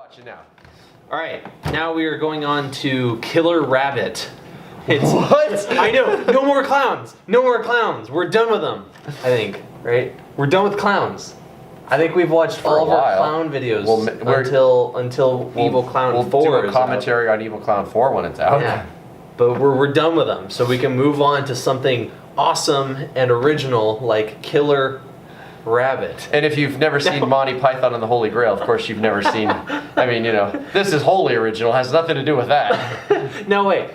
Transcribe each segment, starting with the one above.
watching now. All right, now we are going on to Killer Rabbit. What? I know. No more clowns. No more clowns. We're done with them. I think. Right? We're done with clowns. I think we've watched all of our clown videos until Evil Clown 4 We'll do a commentary on Evil Clown 4 when it's out. Yeah. But we're done with them, so we can move on to something awesome and original like Killer Rabbit. And if you've never seen Monty Python and the Holy Grail, of course you've never seen, I mean, you know, this is wholly original, has nothing to do with that. Now wait,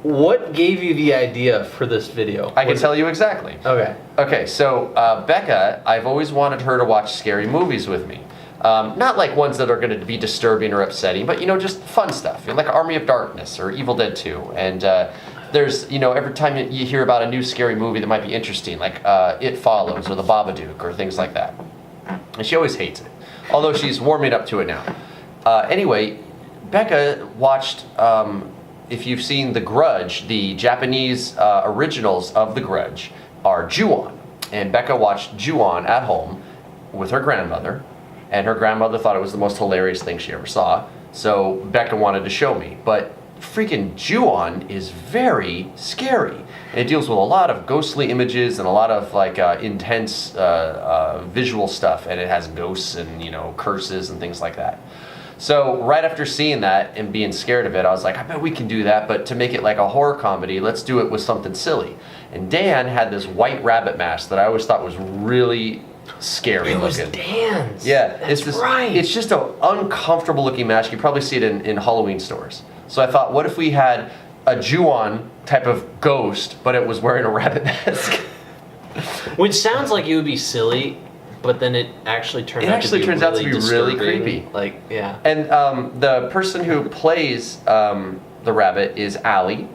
what gave you the idea for this video? I can tell you exactly. Okay. Okay, so Becca, I've always wanted her to watch scary movies with me. Not like ones that are going to be disturbing or upsetting, but, you know, just fun stuff. Like Army of Darkness or Evil Dead 2. And there's, you know, every time you hear about a new scary movie that might be interesting, like It Follows or The Babadook or things like that. And she always hates it, although she's warming up to it now. Anyway, Becca watched, if you've seen The Grudge, the Japanese originals of The Grudge are Ju-on. And Becca watched Ju-on at home with her grandmother. And her grandmother thought it was the most hilarious thing she ever saw. So Becca wanted to show me. But freaking Ju-on is very scary. And it deals with a lot of ghostly images and a lot of like intense visual stuff. And it has ghosts and, you know, curses and things like that. So right after seeing that and being scared of it, I was like, I bet we can do that. But to make it like a horror comedy, let's do it with something silly. And Dan had this white rabbit mask that I always thought was really scary looking. It was Dan's. Yeah, that's right. It's just an uncomfortable looking mask. You probably see it in Halloween stores. So I thought, what if we had a Ju-on type of ghost, but it was wearing a rabbit mask? Which sounds like it would be silly, but then it actually turns out to be really creepy. Like, yeah. And the person who plays the rabbit is Allie.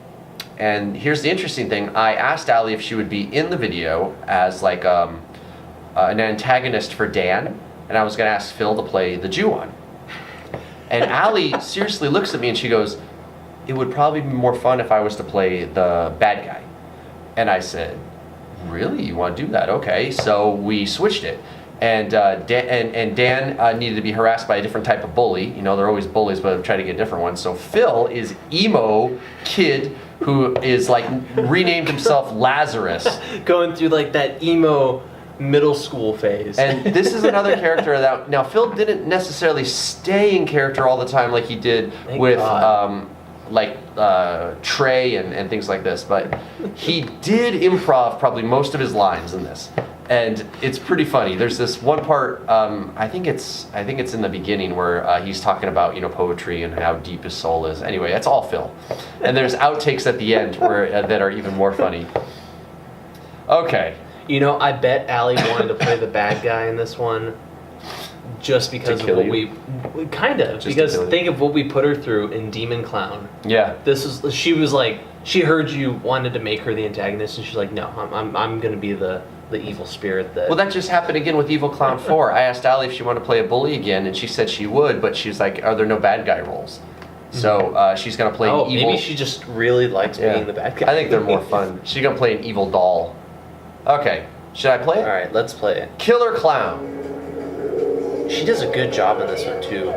And here's the interesting thing. I asked Allie if she would be in the video as like an antagonist for Dan, and I was going to ask Phil to play the Ju-on. And Allie seriously looks at me and she goes, it would probably be more fun if I was to play the bad guy. And I said, really? You want to do that? Okay. So we switched it. And Dan needed to be harassed by a different type of bully. You know, they're always bullies, but I'm trying to get different ones. So Phil is emo kid who is like renamed himself Lazarus. Going through like that emo middle school phase. And this is another character that, now Phil didn't necessarily stay in character all the time like he did with Trey and things like this, but he did improv probably most of his lines in this. And it's pretty funny. There's this one part, I think it's in the beginning where he's talking about, you know, poetry and how deep his soul is. Anyway, that's all Phil. And there's outtakes at the end where that are even more funny. Okay. You know, I bet Allie wanted to play the bad guy in this one just because of what because think of what we put her through in Demon Clown. Yeah. She was like, she heard you wanted to make her the antagonist and she's like, no, I'm going to be the evil spirit that... Well, that just happened again with Evil Clown 4. I asked Allie if she wanted to play a bully again, and she said she would, but she's like, are there no bad guy roles? So she's going to play an evil... maybe she just really likes being the bad guy. I think they're more fun. She's going to play an evil doll. Okay, should I play it? All right, let's play it. Killer Clown. She does a good job in this one, too.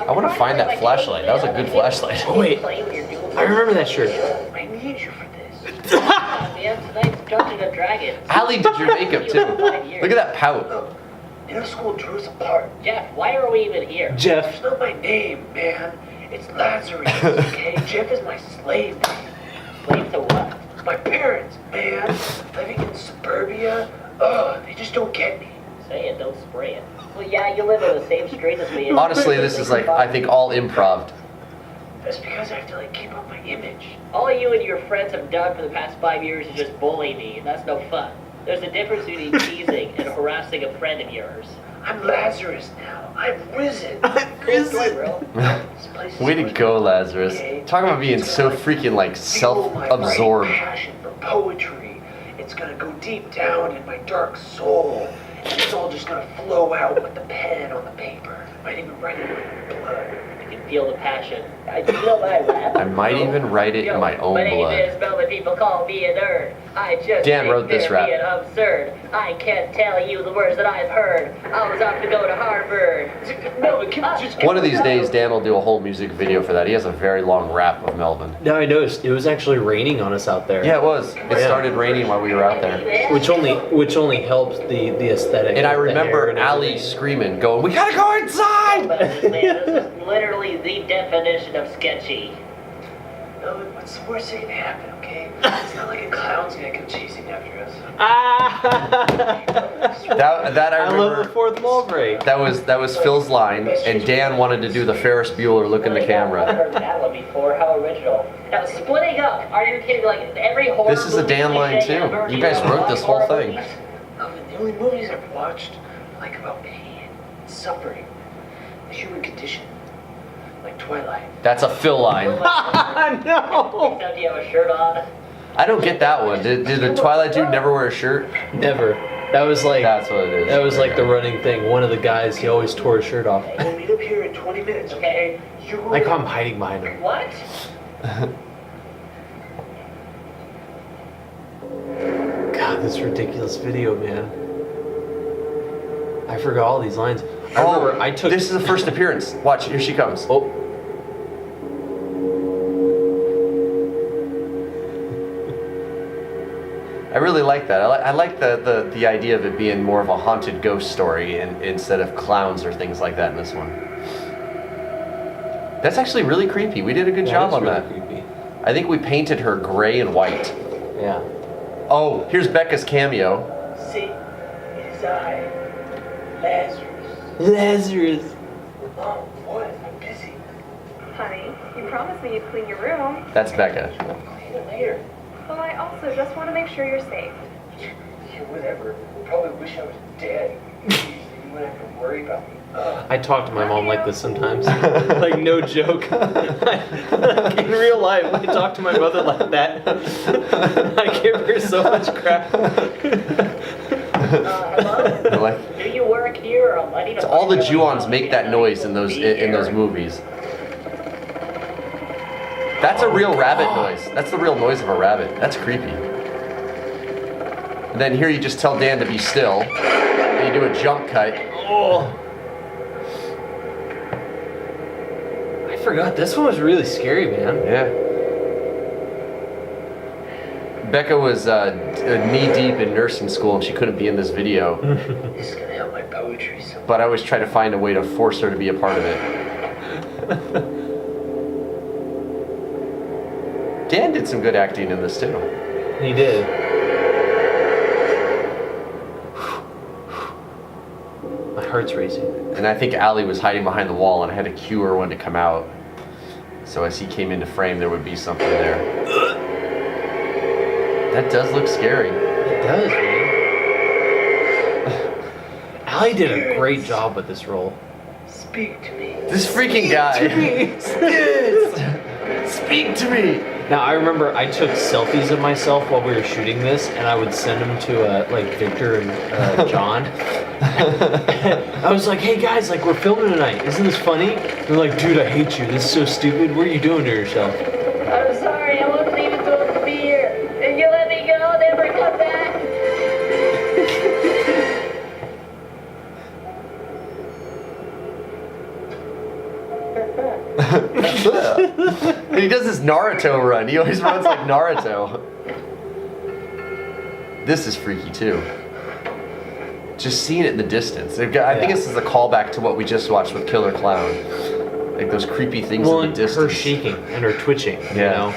I want to find that flashlight. That was a good flashlight. Oh, wait. I remember that shirt. I need you for this. Man, tonight's Dungeons and Dragons. Allie did your makeup, too. Look at that pout. Middle school drew us apart. Jeff, why are we even here? Jeff. It's not my name, man. It's Lazarus, okay? Jeff is my slave name. Slave to what? My parents, man. Living in suburbia. They just don't get me. Say it, don't spray it. Well, yeah, you live in the same street as me. Honestly, this is like, I think, all improv. That's because I have to, like, keep up my image. All you and your friends have done for the past 5 years is just bully me, and that's no fun. There's a difference between teasing and harassing a friend of yours. I'm Lazarus now. I've risen. Way to go, Lazarus. Talk about being so freaking, like, self-absorbed. My passion for poetry. It's gonna go deep down in my dark soul. And it's all just gonna flow out with the pen on the paper. I might even write it with blood. I can feel the passion. I feel my laugh. I might even write it in my own blood. My name is Velvet. People call me a nerd. I just Dan think wrote this they're rap. being absurd. I can't tell you the words that I've heard. I was off to go to Harvard. No, it can't just One of these days, Dan will do a whole music video for that. He has a very long rap of Melvin. Now I noticed it was actually raining on us out there. Yeah, it was. It started raining while we were out there. Which only helps the aesthetic. And I of the hair remember and Ali everything. screaming, going, "We gotta go inside!" Man, this is literally the definition of sketchy. No, what's the worst that can happen, okay? It's not like a clown's gonna come chasing after us. That I I remember. love the fourth wall break. That was Phil's line, and Dan wanted to do the Ferris Bueller look in the I've camera. heard that one before. How original. Now, splitting up. Are you kidding? Like, every horror This is a Dan movie line, cliche too. ever, You guys wrote this whole horror thing. movies? The only movies I've watched are like about pain, suffering, the human condition. Like Twilight. That's a Phil line. No. Now, do you have a shirt on? I don't get that one. Did the Twilight dude never wear a shirt? Never. That was like That's what it is. That was like Okay. the running thing. One of the guys, he always tore his shirt off. We'll meet up here in 20 minutes, okay? You I caught him hiding behind him. What? God, this ridiculous video, man. I forgot all these lines. I remember I took. This is the first appearance. Watch, here she comes. Oh. I really like that. I like the idea of it being more of a haunted ghost story instead of clowns or things like that in this one. That's actually really creepy. We did a good job is on really that. creepy. I think we painted her gray and white. Yeah. Oh, here's Becca's cameo. See, it is I, Lazarus. Lazarus. Oh, what? I'm busy. Honey, you promised me you'd clean your room. That's Becca. I'll clean it later. Well, I also just want to make sure you're safe. Yeah, whatever. Probably wish I was dead. You wouldn't have to worry about me. I talk to my mom like this sometimes. Like, no joke. Like, in real life, I talk to my mother like that. I give her so much crap. Hello? Like, Do you work here or I'm letting all the Ju-ons make that noise in those movies. That's a real rabbit noise. That's the real noise of a rabbit. That's creepy. And then here you just tell Dan to be still, and you do a jump cut. Oh. I forgot. This one was really scary, man. Yeah. Becca was knee deep in nursing school, and she couldn't be in this video. This is gonna help my poetry so But I always try to find a way to force her to be a part of it. Dan did some good acting in this too. He did. My heart's racing. And I think Ali was hiding behind the wall, and I had to cue her when to come out. So as he came into frame, there would be something there. That does look scary. It does, man. Ali did a great job with this role. speak to me. This freaking guy. Speak to me. Now I remember I took selfies of myself while we were shooting this, and I would send them to like Victor and John. I was like, "Hey guys, like we're filming tonight. Isn't this funny?" They're like, "Dude, I hate you. This is so stupid. What are you doing to yourself?" I'm sorry, I wasn't even supposed to be here. If you let me go, never come back. And he does this Naruto run. He always runs like Naruto. This is freaky too. Just seeing it in the distance. I think this is a callback to what we just watched with Killer Clown. Like those creepy things in the and distance. her shaking and her twitching. You know?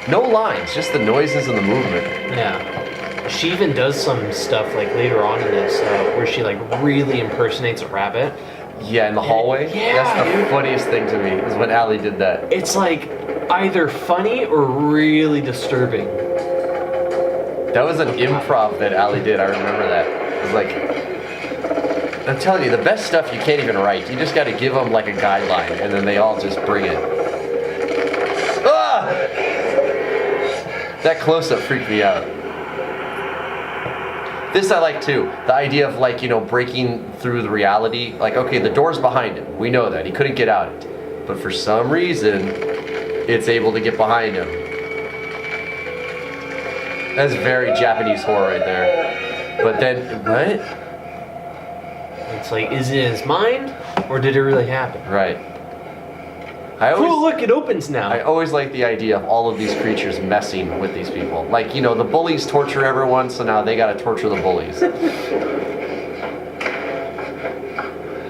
No lines, just the noises and the movement. Yeah. She even does some stuff like later on in this where she like really impersonates a rabbit. Yeah, in the hallway. Yeah, That's the dude. funniest thing to me is when Ali did that. It's like either funny or really disturbing. That was an improv that Ali did. I remember that. It was like, I'm telling you, the best stuff you can't even write. You just got to give them like a guideline, and then they all just bring it. Ah! That close-up freaked me out. This I like too. The idea of like, breaking through the reality. Like, okay, the door's behind him. We know that. He couldn't get out it. But for some reason, it's able to get behind him. That's very Japanese horror right there. But then, what? It's like, is it his mind, or did it really happen? Right. Oh, look, it opens now. I always like the idea of all of these creatures messing with these people. Like, you know, the bullies torture everyone, so now they gotta torture the bullies.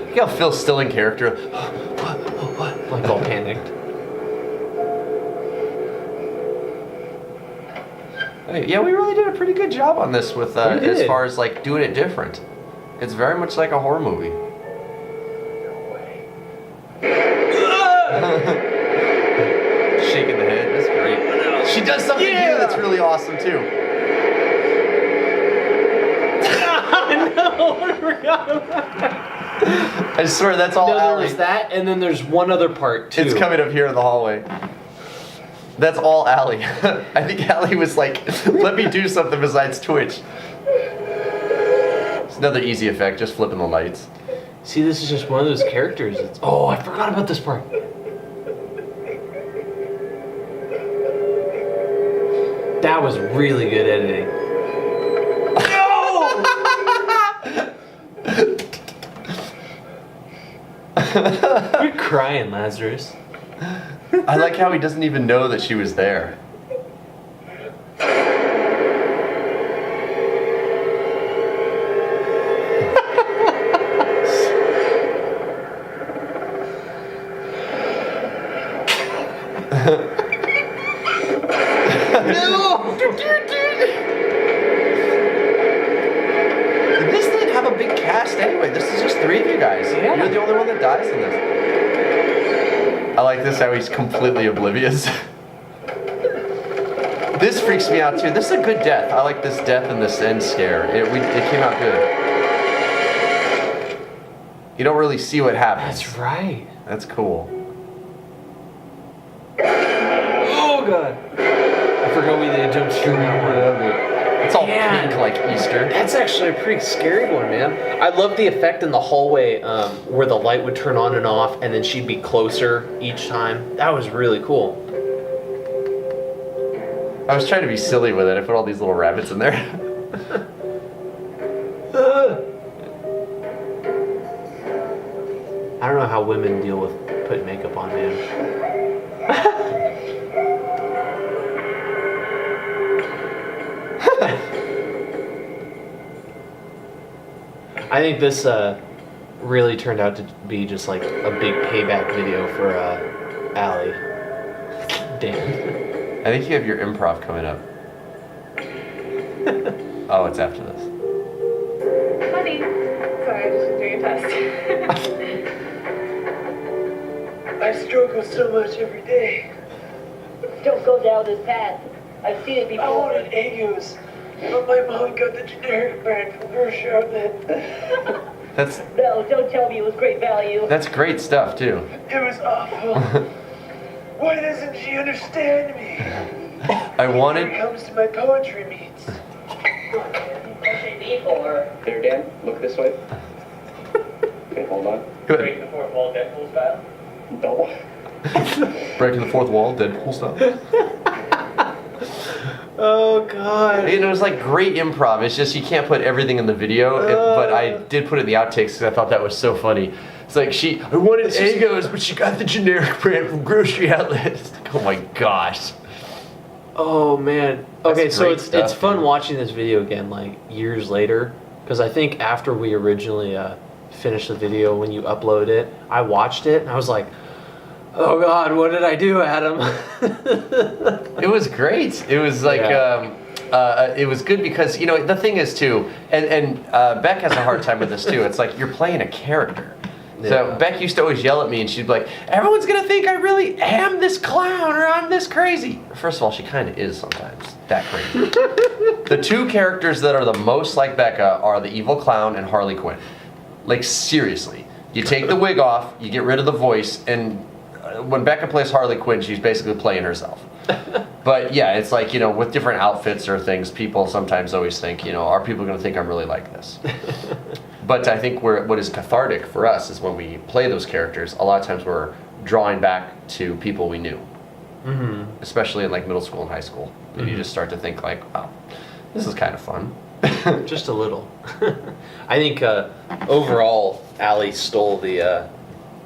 Look how Phil's still in character. What? Like all panicked. Hey, yeah, we really did a pretty good job on this with as did. far as like doing it different. It's very much like a horror movie. Shaking the head, that's great. She does something here that's really awesome too. No, I forgot about that. I swear that's all No, there Allie. was that, and then there's one other part too. It's coming up here in the hallway. That's all Allie. I think Allie was like, let me do something besides Twitch. It's another easy effect, just flipping the lights. See, this is just one of those characters. Oh, I forgot about this part. That was really good editing. No! You're crying, Lazarus. I like how he doesn't even know that she was there. No! This didn't have a big cast anyway. This is just 3 of you guys. Yeah. You're the only one that dies in this. I like this how he's completely oblivious. This freaks me out too. This is a good death. I like this death and this end scare. It came out good. You don't really see what happens. That's right. That's cool. Oh, God. I forgot we did a jump scare that one. It's all Man. pink like Easter. That's actually a pretty scary one, man. I love the effect in the hallway where the light would turn on and off, and then she'd be closer each time. That was really cool. I was trying to be silly with it. I put all these little rabbits in there. I don't know how women deal with putting makeup on, man. I think this really turned out to be just like a big payback video for Allie. Damn. I think you have your improv coming up. Oh, it's after this. Honey. Sorry, I was just doing a test. I struggle so much every day. Don't go down this path. I've seen it I before. wanted Eggos, but my mom got the generic brand from her outlet. That's No, don't tell me it was great value. that's great stuff too. It was awful. Why doesn't she understand me? I When wanted. it comes to my poetry meets. Before. There, Dan, look this way. Okay, hold on. Good. Break the fourth wall, Deadpool style. No. Breaking the fourth wall, Deadpool stuff. Oh, God. You know, it's like great improv. It's just you can't put everything in the video, but I did put it in the outtakes because I thought that was so funny. It's like I wanted Eggos, but she got the generic brand from grocery outlets. Like, oh my gosh. Oh, man. Okay, That's so great it's stuff, fun dude. watching this video again, like, years later. Because I think after we originally finished the video, when you upload it, I watched it, and I was like, oh, God, what did I do, Adam? It was great. It was like it was good because you know the thing is too, and Beck has a hard time with this too. It's like you're playing a character. So Yeah. Beck used to always yell at me, and she'd be like, "Everyone's gonna think I really am this clown or I'm this crazy." First of all, she kind of is sometimes that crazy. The 2 characters that are the most like Becca are the evil clown and Harley Quinn. Like seriously, you take the wig off, you get rid of the voice, and when Becca plays Harley Quinn, she's basically playing herself. But yeah, it's like, you know, with different outfits or things, people sometimes always think, you know, are people going to think I'm really like this? But I think what is cathartic for us is when we play those characters, a lot of times we're drawing back to people we knew. Mm-hmm. Especially in like middle school and high school. and you just start to think like, wow, this is kind of fun. Just a little. I think overall, Allie stole the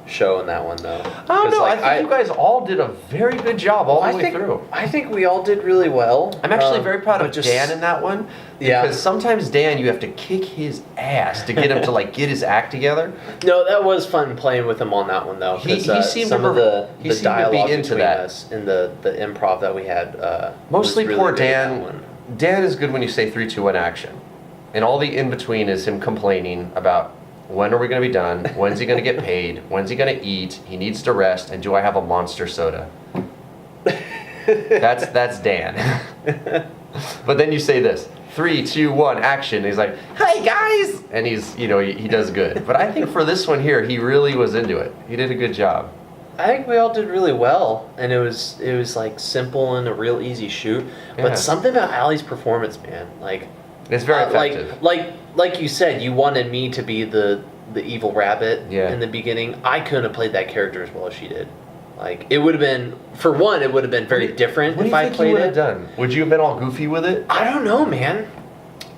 show in that one, though. I don't know. Like, I think you guys all did a very good job all the way through. I think we all did really well. I'm actually very proud of but Dan in that one. Yeah. Because sometimes Dan, you have to kick his ass to get him to like get his act together. No, that was fun playing with him on that one, though. He 'cause, seemed some to of the he seemed to be dialogue into between that. us in the improv that we had. Mostly was really poor good in that Dan. one. Dan is good when you say 3, 2, 1 action. And all the in between is him complaining about when are we going to be done? When's he going to get paid? When's he going to eat? He needs to rest. And do I have a Monster soda? That's Dan. But then you say this 3, 2, 1 action. And he's like, "Hey guys," and he's he does good. But I think for this one here, he really was into it. He did a good job. I think we all did really well, and it was like simple and a real easy shoot. Yeah. But something about Allie's performance, man, like It's very effective. Like you said, you wanted me to be the evil rabbit in the beginning. I couldn't have played that character as well as she did. Like it would have been, for one, it would have been very different What do if you I think played you would it. have done? Would you have been all goofy with it? I don't know, man.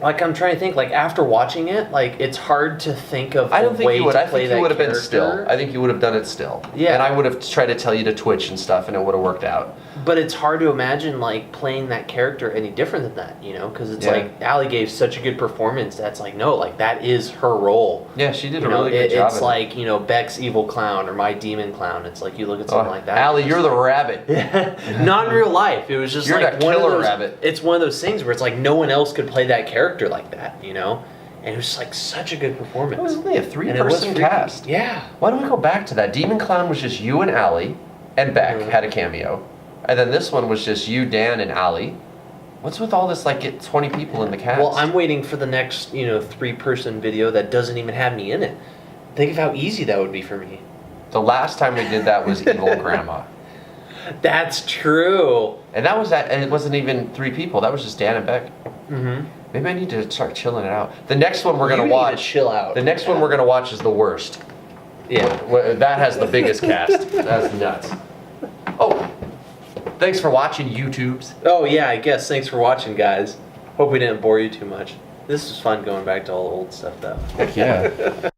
Like I'm trying to think. Like after watching it, like it's hard to think of. I don't a think way you would. To I play think you that would have been character. still. I think you would have done it still. Yeah. And I would have tried to tell you to twitch and stuff, and it would have worked out. But it's hard to imagine like playing that character any different than that, because it's Yeah. like Allie gave such a good performance. That's like no, like that is her role. Yeah, she did a really good job. It's like Beck's evil clown or my demon clown. It's like you look at something like that. Allie, you're the rabbit. Not in real life. It was just You're like the one of killer those. rabbit. It's one of those things where it's like no one else could play that character like that, And it was like such a good performance. It was only a And it was 3-person freaky. cast. Yeah. Why don't we go back to that? Demon Clown was just you and Allie, and Beck had a cameo. And then this one was just you, Dan, and Allie. What's with all this, like, get 20 people in the cast? Well, I'm waiting for the next, 3-person video that doesn't even have me in it. Think of how easy that would be for me. The last time we did that was Evil Grandma. That's true. And and it wasn't even 3 people. That was just Dan and Beck. Mm-hmm. Maybe I need to start chilling it out. The next one we're going You to need watch. to chill out. The next one we're going to watch is the worst. Yeah. That has the biggest cast. That's nuts. Oh, thanks for watching, YouTubes. Oh, yeah, I guess. Thanks for watching, guys. Hope we didn't bore you too much. This was fun going back to all the old stuff, though. Heck yeah.